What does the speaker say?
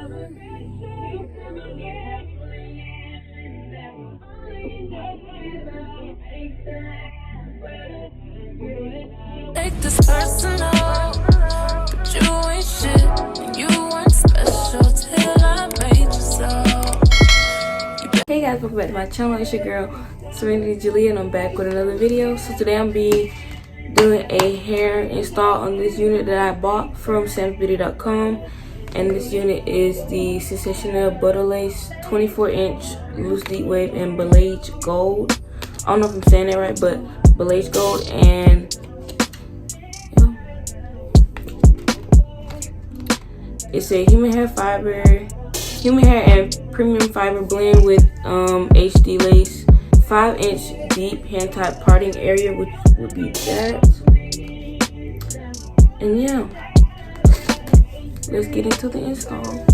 Take this personal, but you ain't shit, and you weren't special till I made you so. Hey guys, welcome back to my channel. It's your girl Serenitystj, and I'm back with another video. So today I'm doing a hair install on this unit that I bought from samsbeauty.com, and this unit is the Sensationnel Butta Lace 24-inch loose deep wave in beige gold. I don't know if I'm saying that right, but beige gold. And it's a human hair and premium fiber blend with HD lace, 5-inch deep hand type parting area, which would be that. And yeah, let's get into the install.